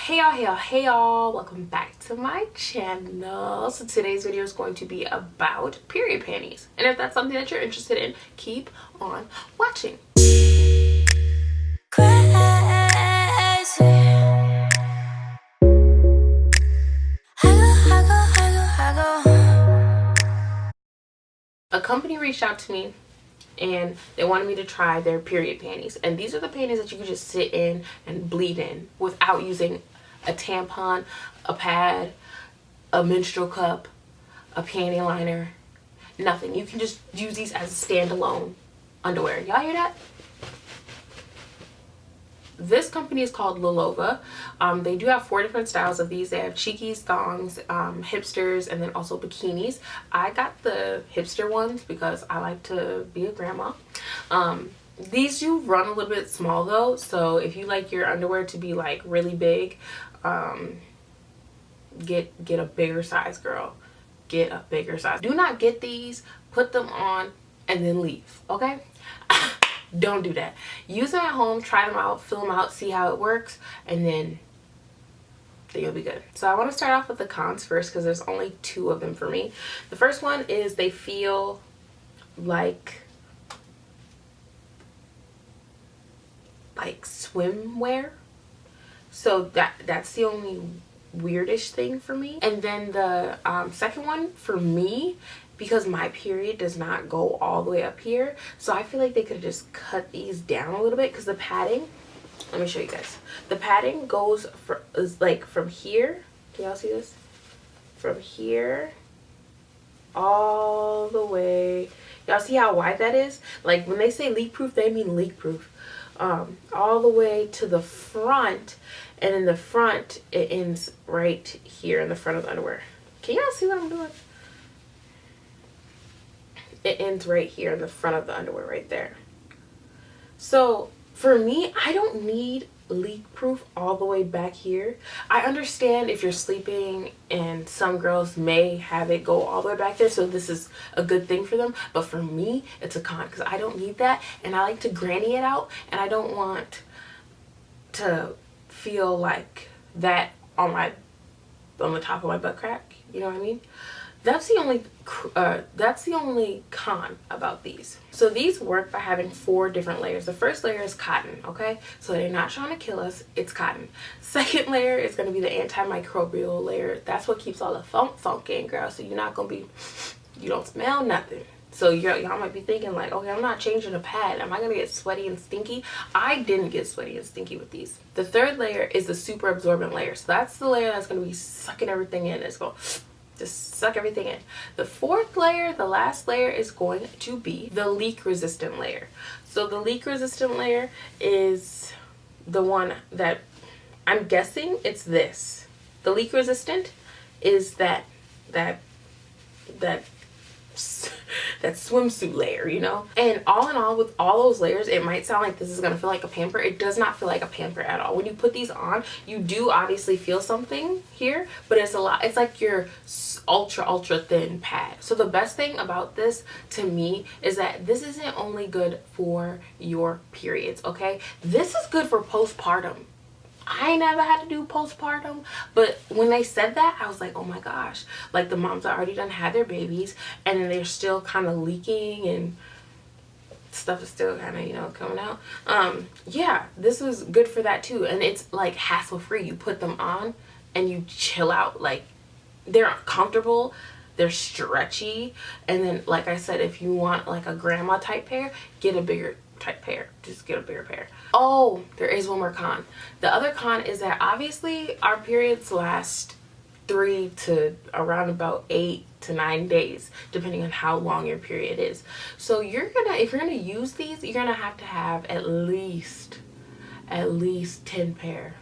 Hey y'all, welcome back to my channel. So today's video is going to be about period panties, and if that's something that you're interested in, keep on watching. A company reached out to me and they wanted me to try their period panties, and these are the panties that you can just sit in and bleed in without using a tampon, a pad, a menstrual cup, a panty liner, nothing. You can just use these as standalone underwear. Y'all hear that? This company is called Lilova. They do have 4 different styles of these. They have cheekies, thongs, hipsters, and then also bikinis. I got the hipster ones because I like to be a grandma. These do run a little bit small though, so if you like your underwear to be like really big, get a bigger size, girl. Get a bigger size. Do not get these, put them on, and then leave, okay? Don't do that. Use them at home, try them out, fill them out, see how it works, and then you'll be good. So I want to start off with the cons first because there's only 2 of them for me. The first one is they feel like swimwear. So that's the only weirdish thing for me. And then the second one for me, because my period does not go all the way up here, so I feel like they could have just cut these down a little bit, because the padding, let me show you guys, the padding goes is like from here, can y'all see this, from here all the way, y'all see how wide that is? Like when they say leak proof, they mean leak proof. All the way to the front, and in the front it ends right here in the front of the underwear. Can y'all see what I'm doing? It ends right here in the front of the underwear right there. So for me, I don't need leak proof all the way back here. I understand if you're sleeping and some girls may have it go all the way back there, so this is a good thing for them, but for me it's a con because I don't need that, and I like to granny it out, and I don't want to feel like that on the top of my butt crack, you know what I mean? That's the only con about these. So these work by having 4 different layers. The first layer is cotton, okay? So they're not trying to kill us, it's cotton. Second layer is going to be the antimicrobial layer. That's what keeps all the funk in, girl. So you're not going to be, you don't smell nothing. So y'all might be thinking like, okay, I'm not changing a pad. Am I going to get sweaty and stinky? I didn't get sweaty and stinky with these. The third layer is the super absorbent layer. So that's the layer that's going to be sucking everything in. It's going to just suck everything in. The fourth layer, the last layer, is going to be the leak resistant layer. So the leak resistant layer is the one that, I'm guessing it's this. The leak resistant is that swimsuit layer, you know? And all in all, with all those layers, it might sound like this is gonna feel like a pamper. It does not feel like a pamper at all. When you put these on, you do obviously feel something here, but it's a lot. It's like your ultra thin pad. So the best thing about this to me is that this isn't only good for your periods, okay? This is good for postpartum. I never had to do postpartum, but when they said that, I was like, oh my gosh, like the moms that already done had their babies and then they're still kind of leaking and stuff is still kind of, you know, coming out. Yeah, this was good for that too. And it's like hassle free. You put them on and you chill out. Like they're comfortable, they're stretchy, and then like I said, if you want like a grandma type pair, get a bigger type pair. Just get a bigger pair. Oh, there is one more con. The other con is that obviously our periods last 3 to around about 8 to 9 days, depending on how long your period is. So if you're gonna use these, you're gonna have to have at least 10 pair,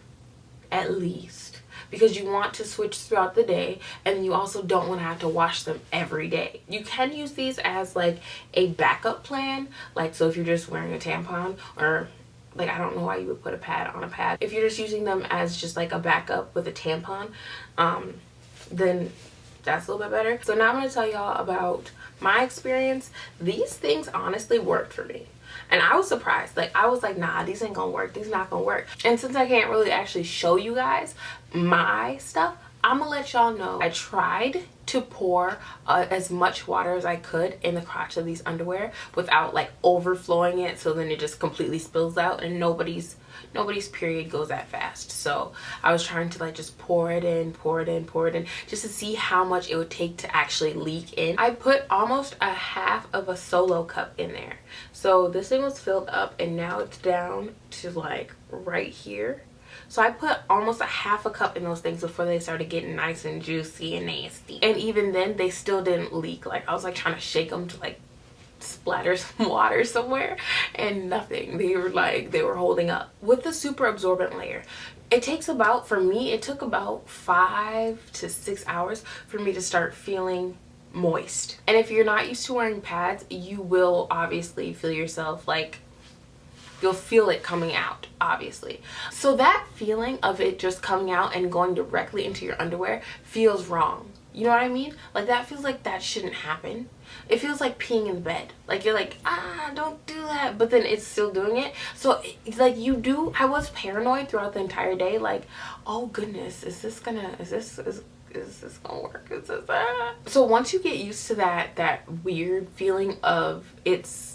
at least, because you want to switch throughout the day, and you also don't want to have to wash them every day. You can use these as like a backup plan, like so if you're just wearing a tampon, or like I don't know why you would put a pad on a pad. If you're just using them as just like a backup with a tampon, then that's a little bit better. So now I'm going to tell y'all about my experience. These things honestly worked for me. And I was surprised. Like, I was like, nah, these ain't gonna work. These not gonna work. And since I can't really actually show you guys my stuff, I'm gonna let y'all know I tried to pour as much water as I could in the crotch of these underwear without like overflowing it, so then it just completely spills out, and nobody's period goes that fast. So I was trying to like just pour it in just to see how much it would take to actually leak in. I put almost a half of a Solo cup in there. So this thing was filled up and now it's down to like right here. So I put almost a half a cup in those things before they started getting nice and juicy and nasty. And even then, they still didn't leak. Like, I was like trying to shake them to like splatter some water somewhere, and nothing. They were holding up. With the super absorbent layer, it takes about, for me, it took about 5 to 6 hours for me to start feeling moist. And if you're not used to wearing pads, you will obviously feel yourself like, you'll feel it coming out, obviously. So that feeling of it just coming out and going directly into your underwear feels wrong. You know what I mean? Like, that feels like that shouldn't happen. It feels like peeing in the bed. Like, you're like, don't do that. But then it's still doing it. So, it's like, I was paranoid throughout the entire day. Like, oh goodness, is this gonna work? Is this So once you get used to that weird feeling of it's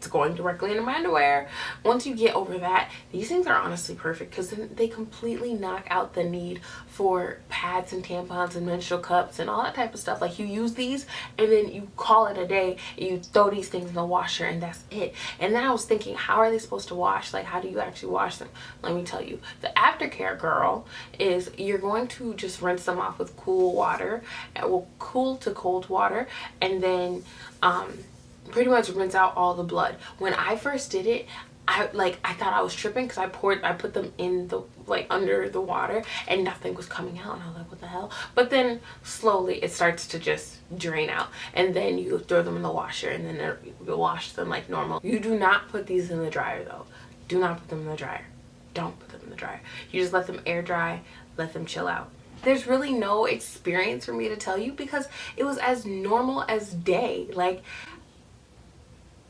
going directly into my underwear, once you get over that, these things are honestly perfect, because then they completely knock out the need for pads and tampons and menstrual cups and all that type of stuff. Like, you use these and then you call it a day, and you throw these things in the washer and that's it. And then I was thinking, how are they supposed to wash? Like, how do you actually wash them? Let me tell you, the Aftercare girl is, you're going to just rinse them off with cool water, cool to cold water, and then pretty much rinse out all the blood. When I first did it, I thought I was tripping, because I put them in the, like, under the water, and nothing was coming out, and I was like, what the hell? But then slowly it starts to just drain out, and then you throw them in the washer, and then you wash them like normal. You do not put these in the dryer though. Do not put them in the dryer. Don't put them in the dryer. You just let them air dry, let them chill out. There's really no experience for me to tell you, because it was as normal as day. Like,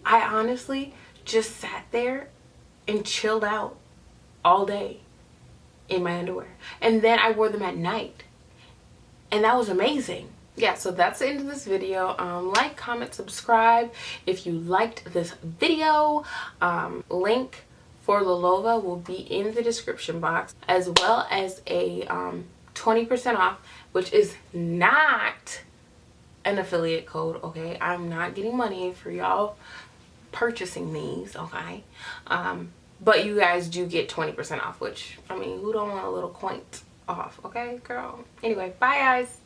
I honestly just sat there and chilled out all day in my underwear. And then I wore them at night. And that was amazing. Yeah, so that's the end of this video. Like, comment, subscribe if you liked this video. Link for Lilova will be in the description box, as well as a 20% off, which is not an affiliate code, okay? I'm not getting money for y'all purchasing these, okay? But you guys do get 20% off, which, I mean, who don't want a little coin off, okay, girl? Anyway, bye guys.